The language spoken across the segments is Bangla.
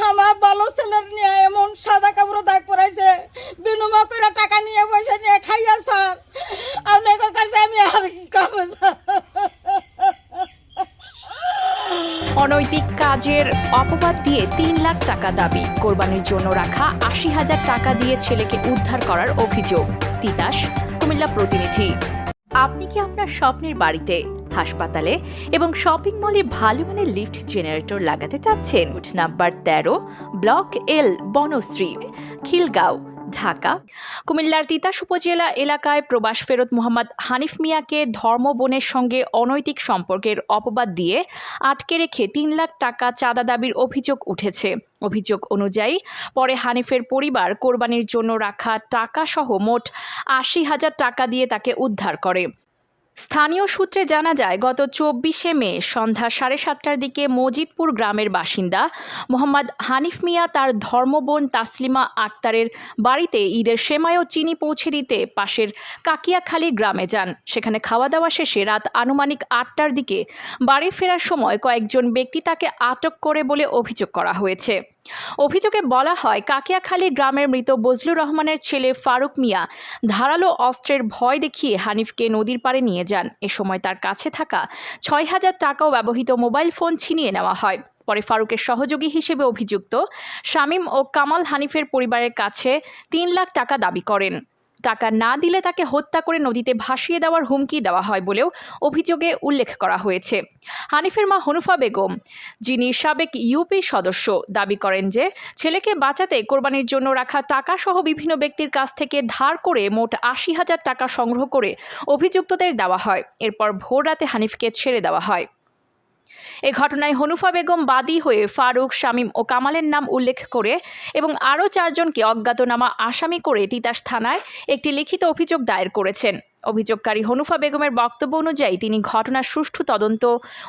আমার ভালো ছেলের নিয়ে এমন সাদা কাপড় দাগ পরাইছে, বিনিময় করে টাকা নিয়ে পয়সা নিয়ে খাইয়া স্যার। আপনাদের কাছে আমি আর কি করবো স্যার? অনৈতিক কাজের অপবাদ দিয়ে ৩ লাখ টাকা দাবি, কোরবানির জন্য রাখা ৮০,০০০ টাকা দিয়ে ছেলেকে উদ্ধার করার অভিযোগ। তিতাস কুমিল্লা প্রতিনিধি। আপনি কি আপনার স্বপ্নের বাড়িতে, হাসপাতালে এবং শপিং মলে ভালো মানের লিফট জেনারেটর লাগাতে চাচ্ছেন? Number ১৩, block L, Banasree, Khilgaon, Dhaka. কুমিল্লার তিতাস উপজেলা এলাকায় প্রবাস ফেরত মোহাম্মদ হানিফ মিয়াকে ধর্মবোনের সঙ্গে অনৈতিক সম্পর্কের অপবাদ দিয়ে আটকে রেখে ৩ লাখ টাকা চাঁদা দাবির অভিযোগ উঠেছে। অভিযোগ অনুযায়ী পরে হানিফের পরিবার কোরবানির জন্য রাখা টাকাসহ মোট ৮০,০০০ টাকা দিয়ে তাকে উদ্ধার করে। স্থানীয় সূত্রে জানা যায়, গত ২৪শে মে সন্ধ্যা ৭:৩০টার দিকে মজিদপুর গ্রামের বাসিন্দা মোহাম্মদ হানিফ মিয়া তার ধর্মবোন তাসলিমা আক্তারের বাড়িতে ঈদের সেমাই ও চিনি পৌঁছে দিতে পাশের কাকিয়াখালী গ্রামে যান। সেখানে খাওয়া দাওয়া শেষে রাত আনুমানিক ৮টার দিকে বাড়ি ফেরার সময় কয়েকজন ব্যক্তি তাকে আটক করে বলে অভিযোগ করা হয়েছে। অভিযোগে বলা হয়, কাকিয়াখালী গ্রামের মৃত বজলুর রহমানের ছেলে ফারুক মিয়া ধারালো অস্ত্রের ভয় দেখিয়ে হানিফকে নদীর পাড়ে নিয়ে যান। এ সময় তার কাছে থাকা ৬,০০০ টাকা ও ব্যবহৃত মোবাইল ফোন ছিনিয়ে নেওয়া হয়। পরে ফারুকের সহযোগী হিসেবে অভিযুক্ত শামীম ও কামাল হানিফের পরিবারের কাছে ৩ লাখ টাকা দাবি করেন। টাকা না দিলে তাকে হত্যা করে নদীতে ভাসিয়ে দেওয়ার হুমকি দেওয়া হয় বলেও অভিযোগে উল্লেখ করা হয়েছে। হানিফের মা হনুফা বেগম, যিনি সাবেক ইউপি সদস্য, দাবি করেন যে ছেলেকে বাঁচাতে কোরবানির জন্য রাখা টাকা সহ বিভিন্ন ব্যক্তির কাছ থেকে ধার করে মোট ৮০,০০০ টাকা সংগ্রহ করে অভিযুক্তদের দেওয়া হয়। এরপর ভোর রাতে হানিফকে ছেড়ে দেওয়া হয়। এ ঘটনায় হনুফা বেগম বাদী হয়ে ফারুক, শামীম ও কামালের নাম উল্লেখ করে এবং আরও ৪ জনকে অজ্ঞাতনামা আসামি করে তিতাস থানায় একটি লিখিত অভিযোগ দায়ের করেছেন। অভিযোগকারী হনুফা বেগমের বক্তব্য অনুযায়ী তিনি ঘটনার সুষ্ঠু তদন্ত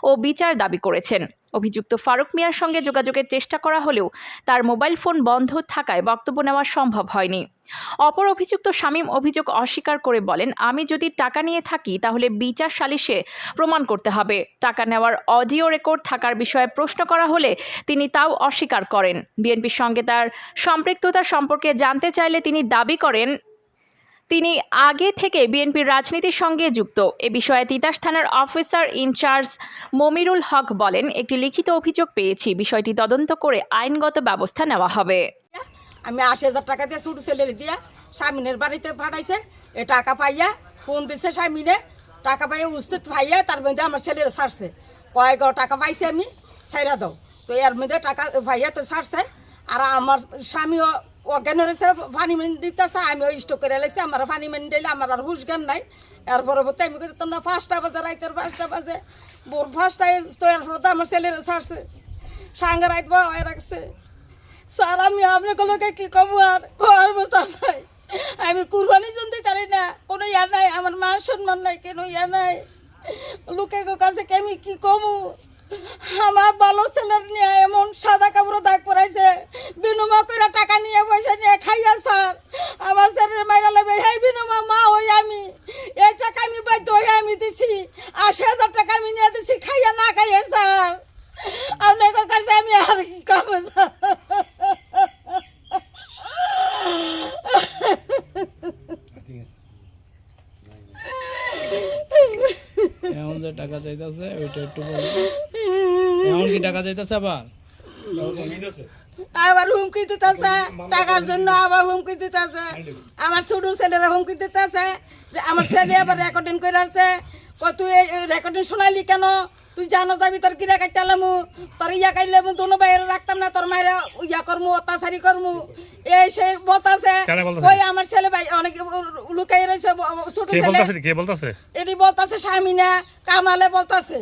ও বিচার দাবি করেছেন। অভিযুক্ত ফারুক মিয়ার সঙ্গে যোগাযোগের চেষ্টা করা হলেও তার মোবাইল ফোন বন্ধ থাকায় বক্তব্য নেওয়া সম্ভব হয়নি। অপর অভিযুক্ত শামীম অভিযোগ অস্বীকার করে বলেন, আমি যদি টাকা নিয়ে থাকি তাহলে বিচার সালিশে প্রমাণ করতে হবে। টাকা নেওয়ার অডিও রেকর্ড থাকার বিষয়ে প্রশ্ন করা হলে তিনি তাও অস্বীকার করেন। বিএনপির সঙ্গে তার সম্পৃক্ততা সম্পর্কে জানতে চাইলে তিনি দাবি করেন তিনি আগে থেকে বিএনপির রাজনীতির সঙ্গে যুক্ত। এ বিষয়ে তিতাস থানার অফিসার ইনচার্জ মমিরুল হক বলেন, একটি লিখিত অভিযোগ পেয়েছি, বিষয়টি তদন্ত করে আইনগত ব্যবস্থা নেওয়া হবে। আমি ৮০,০০০ টাকা দিয়ে ছোট ছেলের দিয়া স্বামীনের বাড়িতে পাঠাইছে। এ টাকা পাইয়া ফোন দিছে স্বামীনে, টাকা পাইয়া উস্তিত পাইয়া তার মধ্যে আমার ছেলের ছাড়ছে। কয়েক টাকা পাইছে আমি ছাইরা দাও, তো এর মধ্যে টাকা পাইয়া তো ছাড়ছে। আর আমার স্বামীও অজ্ঞান রয়েছে, পানি মেন দিতেছে, আমিও স্টক করে লাইছি। আমার পানি মেন দিলে আমার আর হুশ জ্ঞান নাই। এর পরবর্তী আমি করতাম না ৫টা বাজে, রাইতের ৫টা বাজে, ভোর ৫টায় তো এর পর আমার ছেলের ছাড়ছে, সাঙ্গে রাইত বা হয়ে রাখছে। স্যার আমি আপনাকে কি কব, আর করার মতো নাই। আমি কুরবানি শুনতে পারি না, কোনো ইয়া নাই, আমার মান সম্মান নাই, কেন ইয়া নাই। লোকের কাছে আমি কি কমু? আমার ভালো ছেলের নিয়ে এমন সাদা কাপড় দাগ পরাইছে, বিনিময় করে টাকা নিয়ে পয়সা নিয়ে খাইয়া স্যার। আমার ছেলের মাইরা লাগবে, হ্যাঁ বিনিময় মা হই আমি, এই টাকা আমি বাধ্য হয়ে আমি দিছি, ৮০,০০০ টাকা আমি নিয়ে দিছি খাইয়া না খাইয়া স্যার। আপনাদের কাছে আমি আর কি কমু স্যার? এখন যে টাকা চাইতেছে ওইটা একটু বলো। এখন কি টাকা চাইতেছে আবার হুমকি দিতেছে টাকার জন্য, আবার হুমকি দিতেছে। আমার ছোট ছেলেরা হুমকি দিতেছে। আমার ছেলে আবার রেকর্ডিং করে আসছে, তুই রেকর্ডিং শোনাইলি কেন? তুই জানো যাবি তোর কিরা কাটালামু, তোর ইয়া কাইলে দোনো বাইরে রাখতাম না, তোর মায়েরা ইয়া করমু, অত্যাচারি করমু, এই সে বলতাছে। ওই আমার ছেলে ভাই অনেক লুকাই রয়েছে, ছোট ছেলে এটি বলতাছে, স্বামী না কামালে বলতাছে।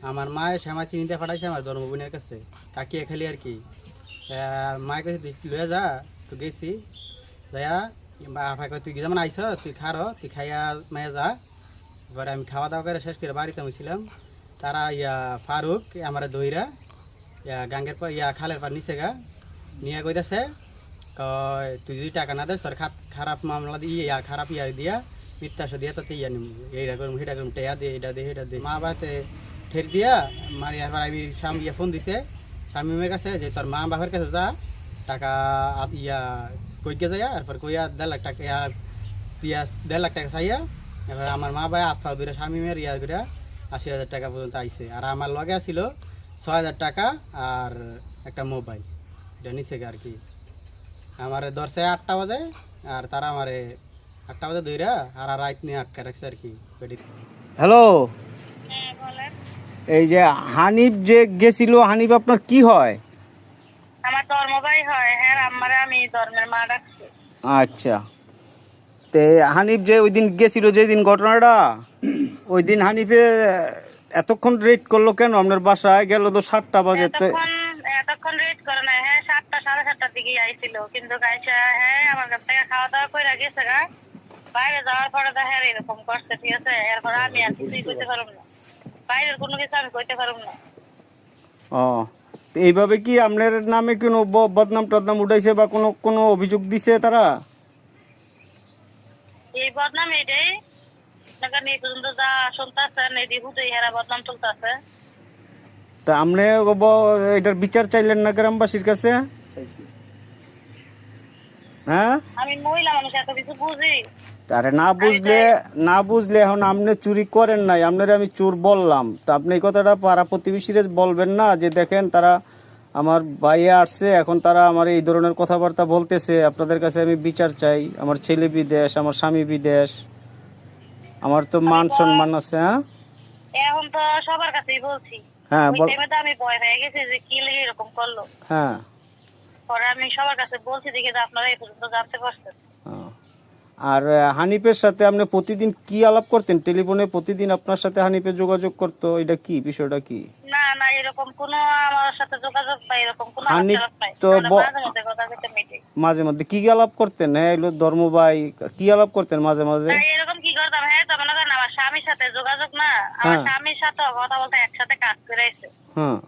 আমার মায়ের শ্যামা চিনিতে পাঠাইছে আমার ধর্মবোনের কাছে, কাকিয়ে খালি আর কি। মায়ের কাছে লইয়া যা, তো গেছি যাইয়া আফাকে তুই যেমন আইস তুই তুই খাইয়া মায়া যা। এবারে আমি খাওয়া দাওয়া করে শেষ করে বাড়িতে আমি ছিলাম। তারা ফারুক আমার দইরা গাঙ্গের পর খালের পর নিচে গা নিয়ে কইতেছে, তুই যদি টাকা না দেস তোর খারাপ মামলা দিয়ে খারাপ দিয়া মিথ্যাশা দিয়া তোতে নিম, এইটা করুম সেটা করুম, টেয়া দে এটা দে সেটা দে। মা বাতে ঠের দিয়া মারি। এরপর আমি ফোন দিছে শামিমের কাছে যে তোর মা বাপের কাছে যা টাকা ইয়া কইকে যাইয়া এরপর কইয়া 1.5 লাখ টাকা দিয়া 1.5 লাখ টাকা চাইয়া এবার আমার মা ভাই হাত পা ধরে শামিমের ইয়া করে 80,000 টাকা পর্যন্ত আইছে। আর আমার লগে ছিল 6,000 টাকা আর একটা মোবাইল, এটা নিচে আর কি। আমারে ধরছে 8টা বাজে আর তারা আমারে 8টা বাজে ধইরা আর রাত নিয়ে আটকা রাখছে আর কি। হ্যালো, এই যে হানিফ যে গেছিল, হানিফ আপনার কি হয়? আমার ধর্ম ভাই হয়। হ্যাঁ, আমারে আমি ধর্মের মা ডাকছি। আচ্ছা, তে হানিফ যে ওই দিন গেছিল, যেদিন ঘটনাটা, ওই দিন হানিফে এতক্ষণ রেড করলো কেন? আপনার বাসায় গেল তো 7টা বাজে। এতক্ষণ রেড করে না। হ্যাঁ, 7টা 7:30টার দিকে আইছিল, কিন্তু আইসা হ্যাঁ আমার কাছ থেকে খাওয়া দাওয়া করে গেছে গা। বাইরে যাওয়ার পরে তো হ্যাঁ এরকম করছে, ঠিক আছে। এরপর আমি আর কিছুই করতে পারব না, বাইরের কোনো কিছু আমি করতে পারব না। ও, তো এইভাবে কি আপনার নামে কোনো বদনাম টদনাম উঠাইছে বা কোনো কোনো অভিযোগ দিছে তারা? এই বদনাম এটাই নাকি এই পর্যন্ত যা শুনতেছেন এই দিহুতেই হেরা বদনাম চলতেছে। তা আপনি এটার বিচার চাইলেন না গ্রামবাসীর কাছে? হ্যাঁ, আমি মহিলা মানুষ, এত কিছু বুঝি। আরে না বুঝলে এখন আপনি চুরি করেন নাই, আপনার আমি চোর বললাম, তো আপনি এই কথাটা পাড়া প্রতিবেশীরা বলবেন না যে দেখেন তারা আমার ভাইয়ে আসছে, এখন তারা আমার এই ধরনের কথাবার্তা বলতেছে, আপনাদের কাছে আমি বিচার চাই। আমার ছেলে বিদেশ, আমার স্বামী বিদেশ, আমার তো মান সম্মান আছে। হ্যাঁ, এখন তো সবার কাছেই বলছি। হ্যাঁ ওই টাইমে তো আমি ভয় হয়ে গেছি যে কি লেগে এরকম করলো। হ্যাঁ, পরে আমি সবার কাছে বলছি দেখে যে আপনারা এই পর্যন্ত জানতে পারছেন। আর হানিফের সাথে আপনি প্রতিদিন কি আলাপ করতেন? টেলিফোনে প্রতিদিন আপনার সাথে হানিফে যোগাযোগ করতো, এটা কি বিষয়টা কি? না না, এরকম কোনো আমার সাথে যোগাযোগ নাই, এরকম কোনো হানিফ আলাপ নাই। তো মাঝে মধ্যে কথা কইতে মিটি। মাঝে মধ্যে কি আলাপ করতেন? হ্যাঁ, এগুলো ধর্ম ভাই কি আলাপ করতেন মাঝে মাঝে? না, এরকম কি করতাম? হ্যাঁ, তো মনে করেন আমার স্বামীর সাথে যোগাযোগ না, আমার স্বামীর সাথে কথা বলতে একসাথে কাজ করে আইছে। হ্যাঁ,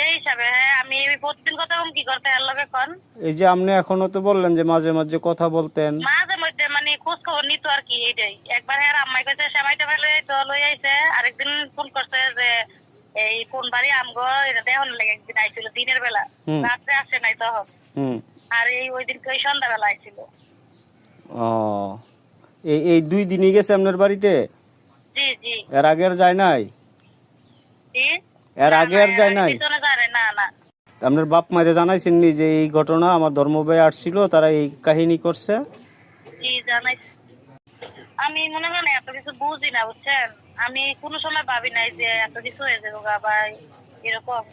এই হিসাবে হ্যাঁ আমি প্রতিদিন কথা কি করতে এর লগে কোন। এই যে আপনি এখনো তো বললেন যে মাঝে মাঝে কথা বলতেন। মাঝে মধ্যে মানে খোঁজ খবর নিত আর কি, এইটাই। একবার হ্যাঁ আম্মাই কইছে সেমাইতে ফেলে তো লই আইছে। আরেকদিন ফোন করছে যে এই কোন বাড়ি আমগো, এটা দেহন লাগে। একদিন আইছিল দিনের বেলা, রাত্রে আসে নাই তখন। আর এই ওই দিন কই সন্ধ্যাবেলা আইছিল। ও, এই 2 দিনই গেছে আপনার বাড়িতে? জি জি। এর আগে আর যায় নাই? জি, এর আগে আর যায় নাই? পিছনে যায় না। না, আপনার বাপ মায়ের জানাইছেন নি যে এই ঘটনা আমার ধর্ম ভাই আসছিল, তারা এই কাহিনী করছে? জি জানাই। আমি মনে করেন এত কিছু বুঝি না, বুঝছেন। আমি কোনো সময় ভাবি নাই যে এত কিছু হয়ে যাবে বা এরকম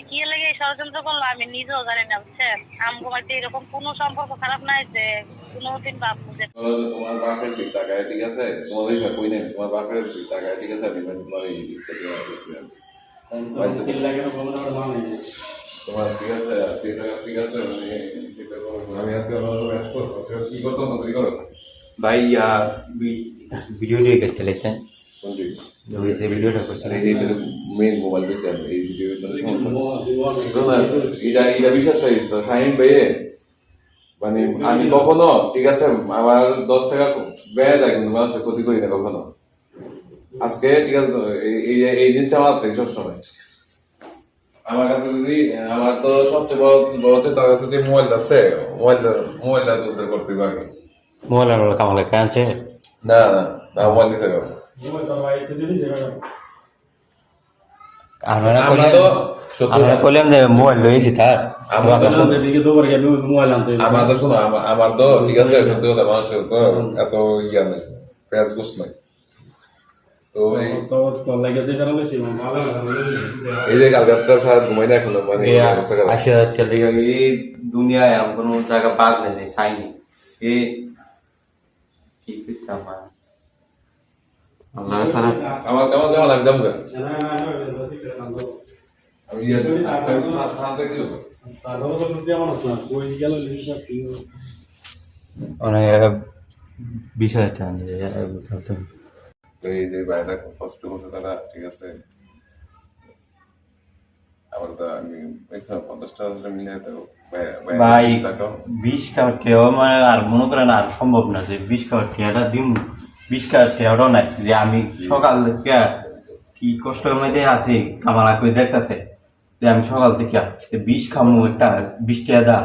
কি লেগে ষড়যন্ত্র করলো, আমি নিজেও জানি না, বুঝছেন। আমগো বাড়িতে এরকম কোনো সম্পর্ক খারাপ নাই যে কোনোদিন ভাববো যে তোমার বাপের ঠিক টাকায়, ঠিক আছে। তোমার ওই কই নেই, তোমার বাপের ঠিক টাকায়, ঠিক আছে। আমি তোমার এই তোমার ঠিক আছে, ঠিক আছে। আমি আজকে কি করতাম তুমি করো भाई यार वीडियो দিয়ে গেছে লেখেন কোনটি ওই যে ভিডিওটা করছে এই মেইন মোবাইল বেশি এই ভিডিও এটা বিশ্বাস হয়েছে শাহিন ভাইয়ে। মানে আমি কখনো ঠিক আছে আমার 10 টাকা ব্যয় যায়, কিন্তু মানুষের ক্ষতি করি না কখনো। আজকে ঠিক আছে এই জিনিসটা আমার থাকে সবসময় আমার কাছে। যদি আমার তো সবচেয়ে বড় হচ্ছে তার কাছে যে মোবাইল আছে, মোবাইলটা উদ্ধার করতে পারে। মোবাইল আর কামালে কাঁচে না মোবাইল দিছে আমরা কইলাম যে মোবাইল লইছি তার আমার তো শোনো আমার তো ঠিক আছে সত্যি কথা, মানুষের তো এত ইয়া নেই, পেঁয়াজ গোস নাই। তো এই যে কালকে সারা ঘুমাই না এখনো, মানে 80,000 টাকা এই দুনিয়ায় এমন কোনো জায়গা বাদ নেই চাইনি এ কি করতাম আল্লাহ সারা আমার কেমন কেমন আমি জমবে আমি অনেক 20,000 টাকা তো এই যে বাইরে কষ্ট করছে তারা, ঠিক আছে। আবার তো আমি 50 টাকা মিলিয়ে দেবো ভাই 20 কাউট খেয়েও মানে আর মনে করেন আর সম্ভব না যে 20 কাউট খেয়াটা দিন 20 কাউট খেয়াটাও নাই যে আমি সকাল কি কষ্টের মধ্যে আছি কামালা করে দেখতেছে যে আমি সকাল থেকে বিষ খামু একটা 20 টাকা দা